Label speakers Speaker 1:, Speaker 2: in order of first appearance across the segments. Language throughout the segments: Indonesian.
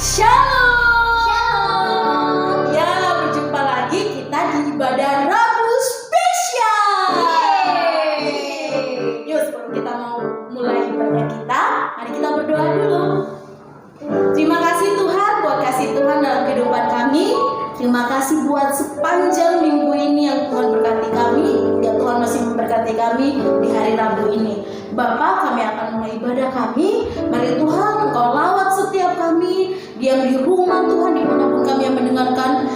Speaker 1: Shalom.
Speaker 2: Shalom.
Speaker 1: Ya, berjumpa lagi kita di ibadah Rabu spesial. Yuk, sebelum kita mau mulai ibadah kita, mari kita berdoa dulu. Terima kasih Tuhan buat kasih Tuhan dalam kehidupan kami. Terima kasih buat sepanjang minggu ini yang Tuhan berkati kami. Ya, Tuhan masih memberkati kami di hari Rabu ini. Bapak, kami akan mulai ibadah kami. Mari Tuhan, Engkau lawat setiap kami, diam di rumah Tuhan, dimanapun kami yang mendengarkan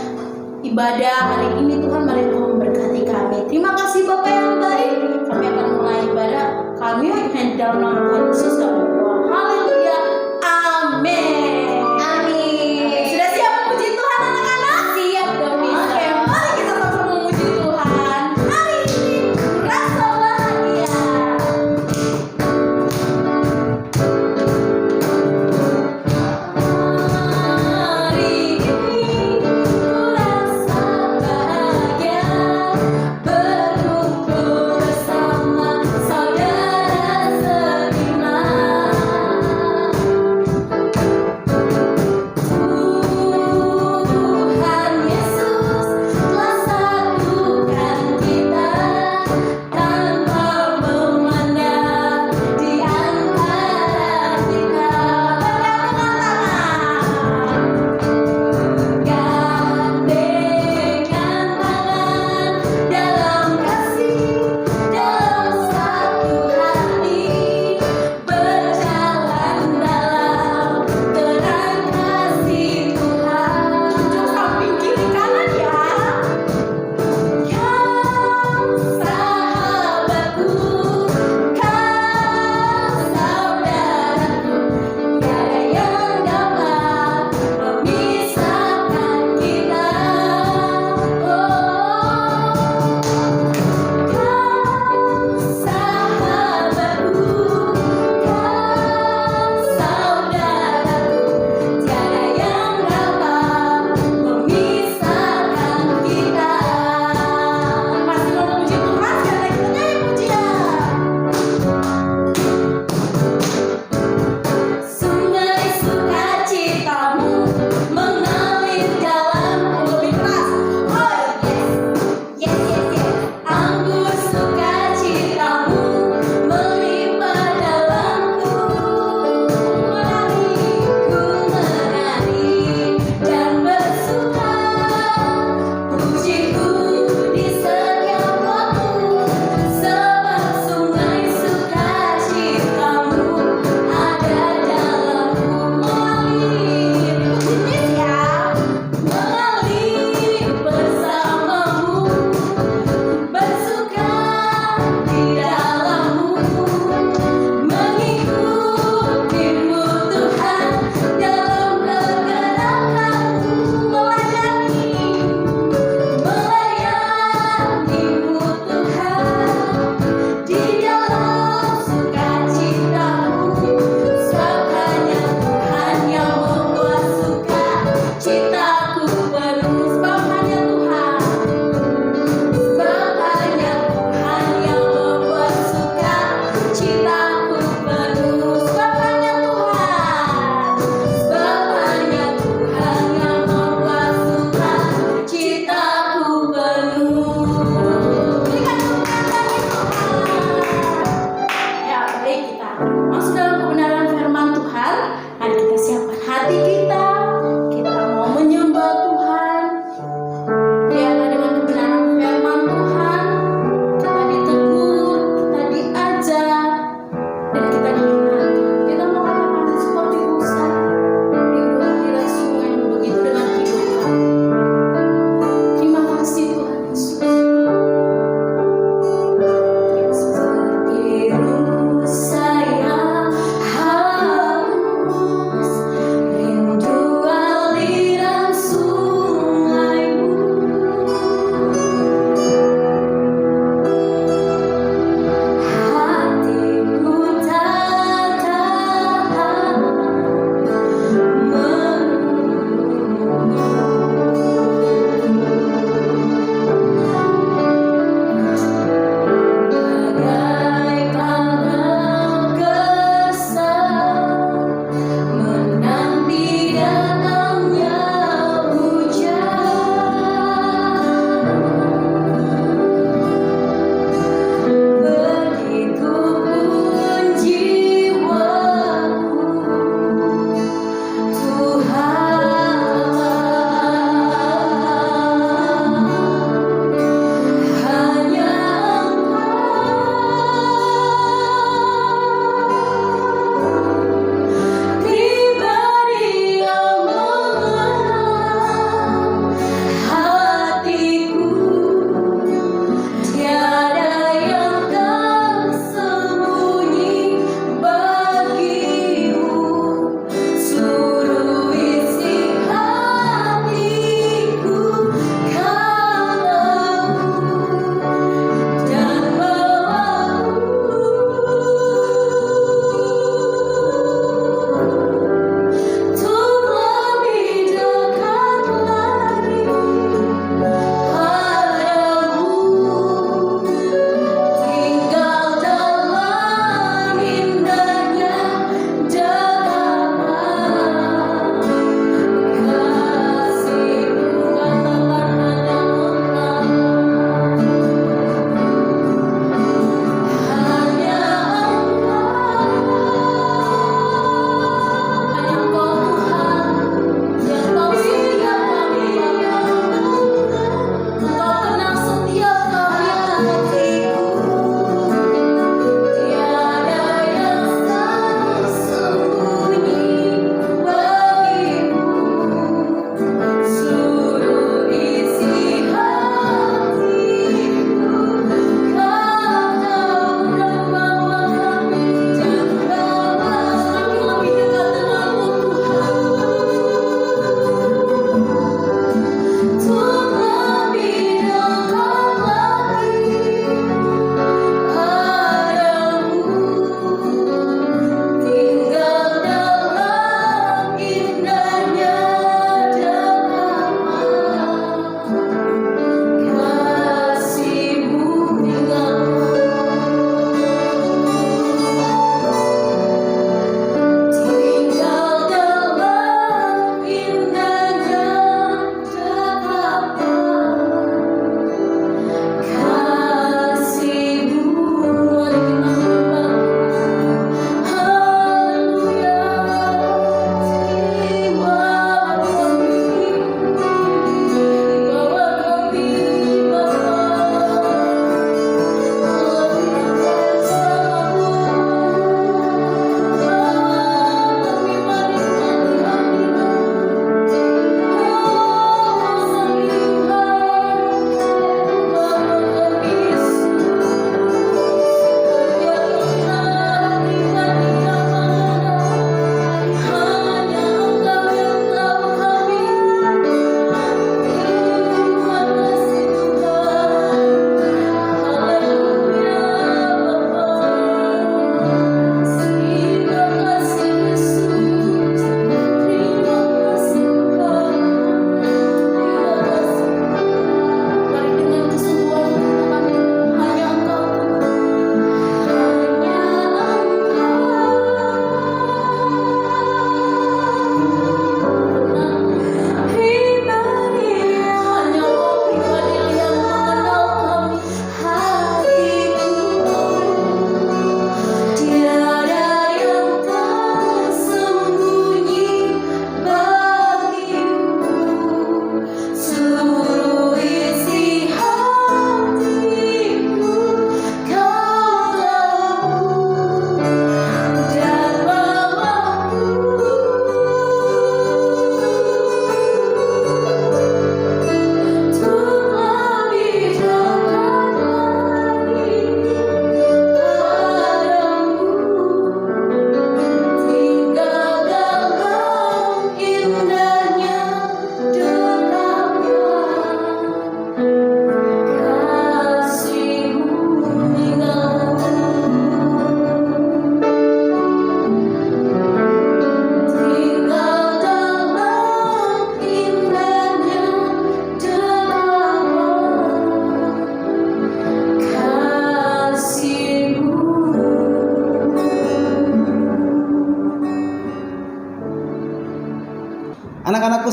Speaker 1: ibadah hari ini. Tuhan, mari Engkau memberkati kami. Terima kasih Bapak yang baik. Kami akan mulai ibadah kami di dalam nama Tuhan Yesus kami berdoa. Haleluya. Amin.
Speaker 2: Amin.
Speaker 1: Sudah siap memuji Tuhan anak-anak?
Speaker 2: Siap dong, Miss.
Speaker 1: Oke, mari kita sama-sama memuji Tuhan. Hari ini rasa bahagia. Hari ini ku rasa bahagia berkumpul bersama saudara seiman.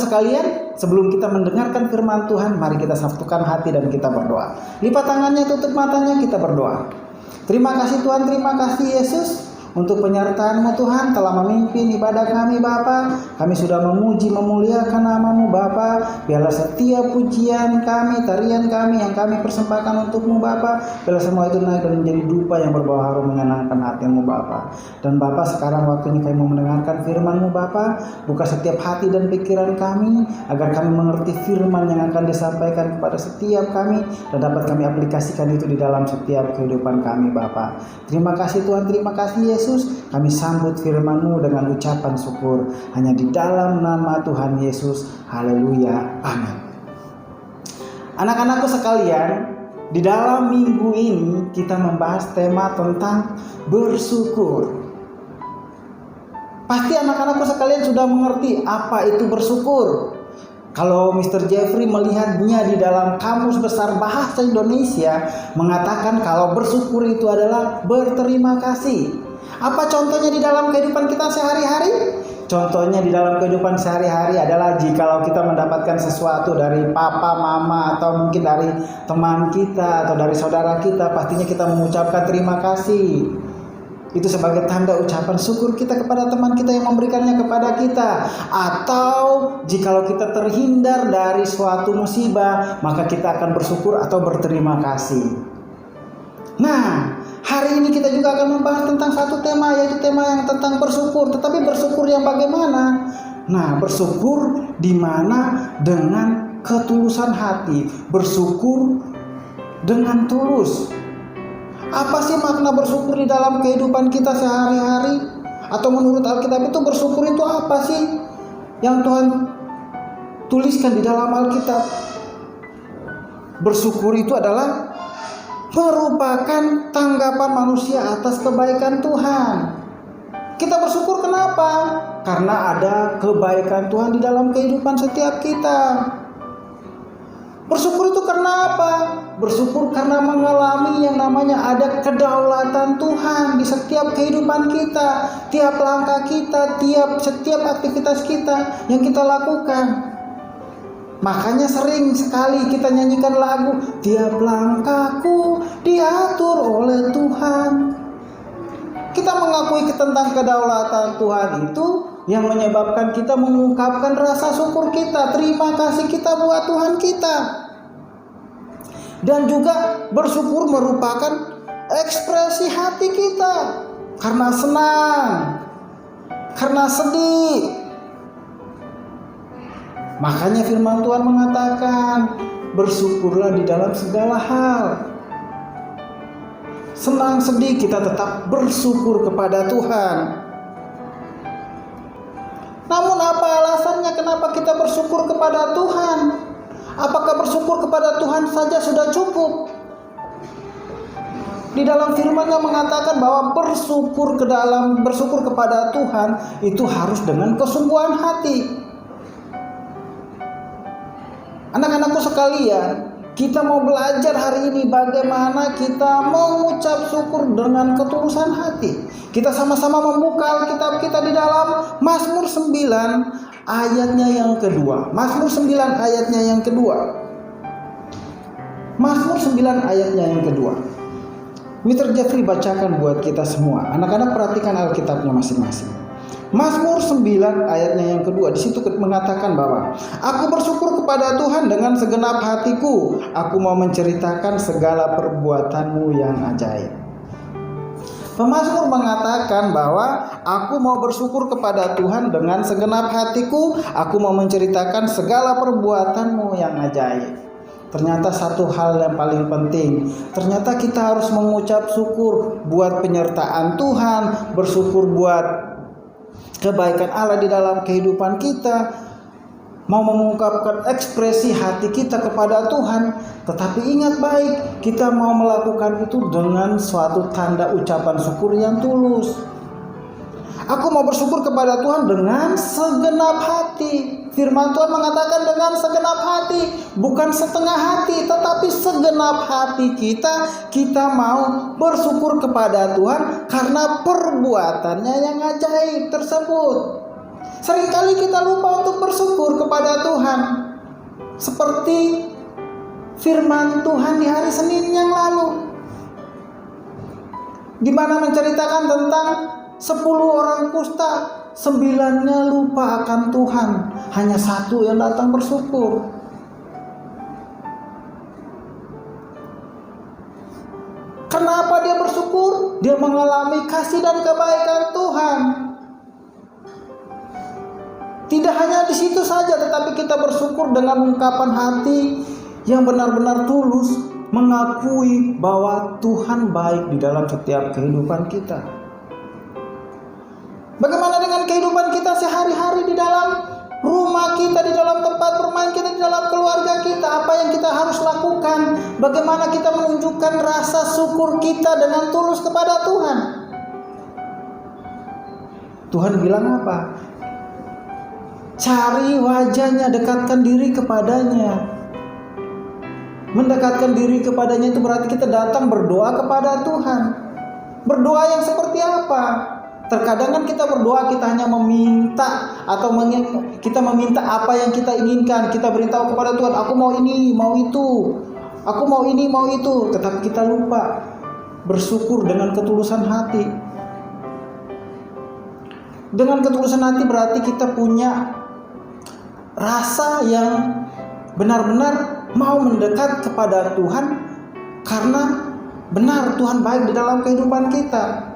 Speaker 3: sekalian, sebelum kita mendengarkan firman Tuhan, mari kita satukan hati dan kita berdoa. Lipat tangannya, tutup matanya, kita berdoa. Terima kasih Tuhan, terima kasih Yesus untuk penyertaan-Mu Tuhan telah memimpin ibadah kami Bapa. Kami sudah memuji memuliakan nama-Mu Bapa. Biarlah setiap pujian kami, tarian kami yang kami persembahkan untuk-Mu Bapa, biarlah semua itu naik dan menjadi dupa yang berbau harum menyenangkan hati-Mu Bapa. Dan Bapa, sekarang waktunya kami mau mendengarkan firman-Mu Bapa. Buka setiap hati dan pikiran kami agar kami mengerti firman yang akan disampaikan kepada setiap kami dan dapat kami aplikasikan itu di dalam setiap kehidupan kami Bapa. Terima kasih Tuhan, terima kasih Yesus. Kami sambut firman-Mu dengan ucapan syukur hanya di dalam nama Tuhan Yesus. Haleluya. Amin. Anak-anakku sekalian, di dalam minggu ini kita membahas tema tentang bersyukur. Pasti anak-anakku sekalian sudah mengerti apa itu bersyukur. Kalau Mr. Jeffrey melihatnya di dalam Kamus Besar Bahasa Indonesia, mengatakan kalau bersyukur itu adalah berterima kasih. Apa contohnya di dalam kehidupan kita sehari-hari? Contohnya di dalam kehidupan sehari-hari adalah jikalau kita mendapatkan sesuatu dari papa, mama, atau mungkin dari teman kita atau dari saudara kita, pastinya kita mengucapkan terima kasih. Itu sebagai tanda ucapan syukur kita kepada teman kita yang memberikannya kepada kita. Atau jikalau kita terhindar dari suatu musibah, maka kita akan bersyukur atau berterima kasih. Nah, hari ini kita juga akan membahas tentang satu tema, yaitu tema yang tentang bersyukur. Tetapi bersyukur yang bagaimana? Nah, bersyukur di mana dengan ketulusan hati, bersyukur dengan tulus. Apa sih makna bersyukur di dalam kehidupan kita sehari-hari? Atau menurut Alkitab itu bersyukur itu apa sih yang Tuhan tuliskan di dalam Alkitab? Bersyukur itu adalah merupakan tanggapan manusia atas kebaikan Tuhan. Kita bersyukur kenapa? Karena ada kebaikan Tuhan di dalam kehidupan setiap kita. Bersyukur itu karena apa? Bersyukur karena mengalami yang namanya ada kedaulatan Tuhan di setiap kehidupan kita, tiap langkah kita, setiap aktivitas kita yang kita lakukan. Makanya sering sekali kita nyanyikan lagu, tiap langkahku diatur oleh Tuhan. Kita mengakui tentang kedaulatan Tuhan itu yang menyebabkan kita mengungkapkan rasa syukur kita, terima kasih kita buat Tuhan kita. Dan juga bersyukur merupakan ekspresi hati kita. Karena senang, karena sedih. Makanya firman Tuhan mengatakan, bersyukurlah di dalam segala hal. Senang sedih kita tetap bersyukur kepada Tuhan. Namun apa alasannya kenapa kita bersyukur kepada Tuhan? Apakah bersyukur kepada Tuhan saja sudah cukup? Di dalam firman-Nya mengatakan bahwa bersyukur kepada Tuhan itu harus dengan kesungguhan hati. Anak-anakku sekalian, kita mau belajar hari ini bagaimana kita mengucap syukur dengan ketulusan hati. Kita sama-sama membuka Alkitab kita di dalam Mazmur 9 ayatnya yang kedua. Mazmur 9 ayatnya yang kedua. Mazmur 9 ayatnya yang kedua. Mr. Jeffrey bacakan buat kita semua. Anak-anak perhatikan Alkitabnya masing-masing. Mazmur 9 ayatnya yang kedua, di situ mengatakan bahwa aku bersyukur kepada Tuhan dengan segenap hatiku. Aku mau menceritakan segala perbuatan-Mu yang ajaib. Pemazmur mengatakan bahwa aku mau bersyukur kepada Tuhan dengan segenap hatiku. Aku mau menceritakan segala perbuatan-Mu yang ajaib. Ternyata satu hal yang paling penting, ternyata kita harus mengucap syukur buat penyertaan Tuhan, bersyukur buat kebaikan Allah di dalam kehidupan kita, mau mengungkapkan ekspresi hati kita kepada Tuhan. Tetapi ingat baik, kita mau melakukan itu dengan suatu tanda ucapan syukur yang tulus. Aku mau bersyukur kepada Tuhan dengan segenap hati. Firman Tuhan mengatakan dengan segenap hati, bukan setengah hati, tetapi segenap hati kita mau bersyukur kepada Tuhan karena perbuatannya yang ajaib tersebut. Seringkali kita lupa untuk bersyukur kepada Tuhan. Seperti firman Tuhan di hari Senin yang lalu, di mana menceritakan tentang 10 orang kusta, 9-nya lupa akan Tuhan, hanya 1 yang datang bersyukur. Kenapa dia bersyukur? Dia mengalami kasih dan kebaikan Tuhan. Tidak hanya di situ saja, tetapi kita bersyukur dengan ungkapan hati yang benar-benar tulus, mengakui bahwa Tuhan baik di dalam setiap kehidupan kita. Bagaimana dengan kehidupan kita sehari-hari di dalam rumah kita, di dalam tempat bermain kita, di dalam keluarga kita? Apa yang kita harus lakukan? Bagaimana kita menunjukkan rasa syukur kita dengan tulus kepada Tuhan? Tuhan bilang apa? Cari wajahnya, dekatkan diri kepadanya. Mendekatkan diri kepadanya itu berarti kita datang berdoa kepada Tuhan. Berdoa yang seperti apa? Terkadang kan kita berdoa, kita hanya meminta atau kita meminta apa yang kita inginkan. Kita beritahu kepada Tuhan, aku mau ini, mau itu. Aku mau ini, mau itu. Tetapi kita lupa bersyukur dengan ketulusan hati. Dengan ketulusan hati berarti kita punya rasa yang benar-benar mau mendekat kepada Tuhan karena benar Tuhan baik di dalam kehidupan kita.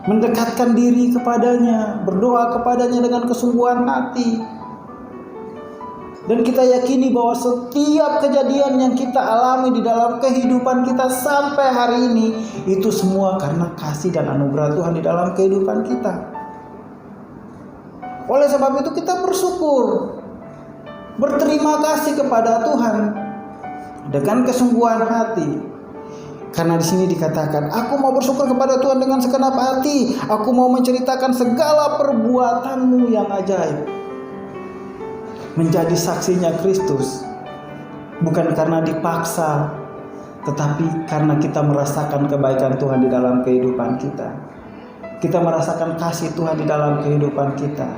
Speaker 3: Mendekatkan diri kepadanya, berdoa kepadanya dengan kesungguhan hati. Dan kita yakini bahwa setiap kejadian yang kita alami di dalam kehidupan kita sampai hari ini, itu semua karena kasih dan anugerah Tuhan di dalam kehidupan kita. Oleh sebab itu kita bersyukur, berterima kasih kepada Tuhan dengan kesungguhan hati. Karena di sini dikatakan, aku mau bersyukur kepada Tuhan dengan segenap hati. Aku mau menceritakan segala perbuatanmu yang ajaib. Menjadi saksinya Kristus, bukan karena dipaksa, tetapi karena kita merasakan kebaikan Tuhan di dalam kehidupan kita. Kita merasakan kasih Tuhan di dalam kehidupan kita.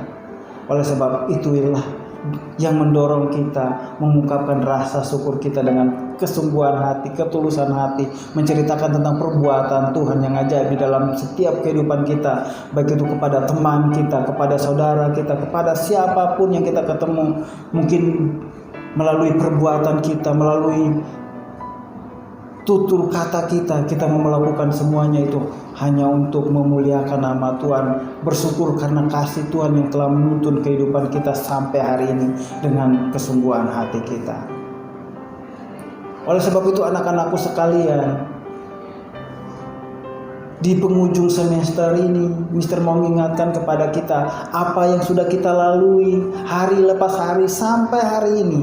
Speaker 3: Oleh sebab itulah yang mendorong kita mengungkapkan rasa syukur kita dengan kesungguhan hati, ketulusan hati, menceritakan tentang perbuatan Tuhan yang ajaib di dalam setiap kehidupan kita, baik itu kepada teman kita, kepada saudara kita, kepada siapapun yang kita ketemu. Mungkin melalui perbuatan kita, melalui tutur kata kita mau melakukan semuanya itu hanya untuk memuliakan nama Tuhan, bersyukur karena kasih Tuhan yang telah menuntun kehidupan kita sampai hari ini dengan kesungguhan hati kita. Oleh sebab itu anak-anakku sekalian, di penghujung semester ini, Mister mau mengingatkan kepada kita apa yang sudah kita lalui hari lepas hari sampai hari ini.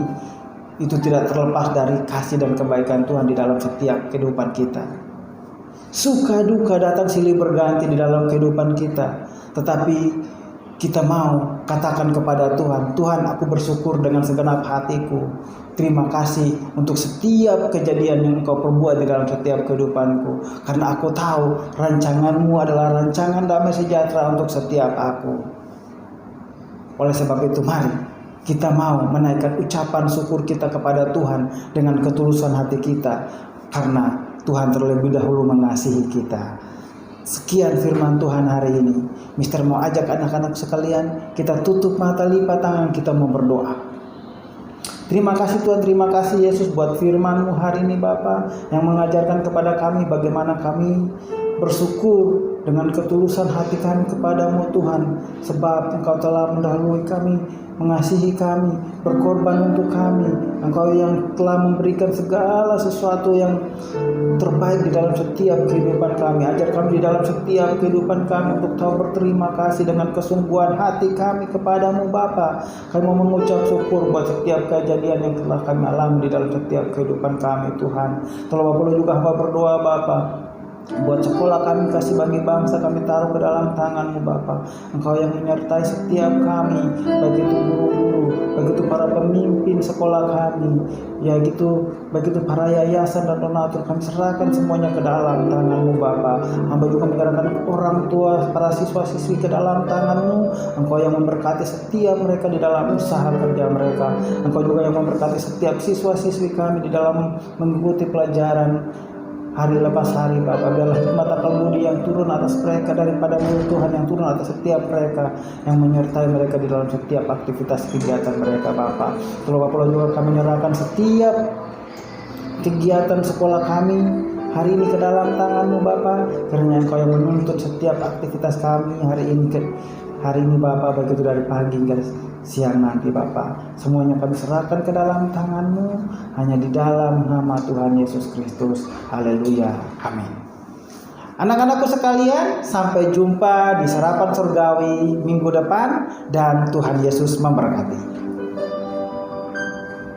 Speaker 3: Itu tidak terlepas dari kasih dan kebaikan Tuhan di dalam setiap kehidupan kita. Suka duka datang silih berganti di dalam kehidupan kita, tetapi kita mau katakan kepada Tuhan, Tuhan, aku bersyukur dengan segenap hatiku. Terima kasih untuk setiap kejadian yang Engkau perbuat di dalam setiap kehidupanku, karena aku tahu rancanganmu adalah rancangan damai sejahtera untuk setiap aku. Oleh sebab itu mari kita mau menaikkan ucapan syukur kita kepada Tuhan dengan ketulusan hati kita, karena Tuhan terlebih dahulu mengasihi kita. Sekian firman Tuhan hari ini. Mister mau ajak anak-anak sekalian, kita tutup mata, lipat tangan, kita mau berdoa. Terima kasih Tuhan, terima kasih Yesus buat firman-Mu hari ini Bapa, yang mengajarkan kepada kami bagaimana kami bersyukur dengan ketulusan hati kami kepadamu Tuhan, sebab Engkau telah mendahului kami, mengasihi kami, berkorban untuk kami. Engkau yang telah memberikan segala sesuatu yang terbaik di dalam setiap kehidupan kami. Ajar kami di dalam setiap kehidupan kami untuk tahu berterima kasih dengan kesungguhan hati kami kepadamu Bapa. Kami mau mengucap syukur buat setiap kejadian yang telah kami alami di dalam setiap kehidupan kami Tuhan. Tolong Bapak juga hamba berdoa Bapa, Buat sekolah kami, kasih bagi bangsa kami taruh ke dalam tangan-Mu Bapa. Engkau yang menyertai setiap kami, baik itu guru-guru, baik itu para pemimpin sekolah kami, ya gitu, baik itu para yayasan dan donatur, kami serahkan semuanya ke dalam tangan-Mu Bapa. Hamba juga menyerahkan orang tua, para siswa-siswi ke dalam tangan-Mu. Engkau yang memberkati setiap mereka di dalam usaha kerja mereka. Engkau juga yang memberkati setiap siswa-siswi kami di dalam mengikuti pelajaran hari lepas hari Bapak. Biarlah hikmat akal budi yang turun atas mereka daripada mulut Tuhan yang turun atas setiap mereka, yang menyertai mereka di dalam setiap aktivitas kegiatan mereka Bapak. Terus Bapak juga kami menyerahkan setiap kegiatan sekolah kami hari ini ke dalam tangan-Mu Bapak, karena Engkau yang menuntun setiap aktivitas kami hari ini Bapak, baik itu dari pagi hingga siang nanti Bapak. Semuanya kami serahkan ke dalam tangan-Mu, hanya di dalam nama Tuhan Yesus Kristus. Haleluya. Amin. Anak-anakku sekalian, sampai jumpa di sarapan surgawi minggu depan, dan Tuhan Yesus memberkati.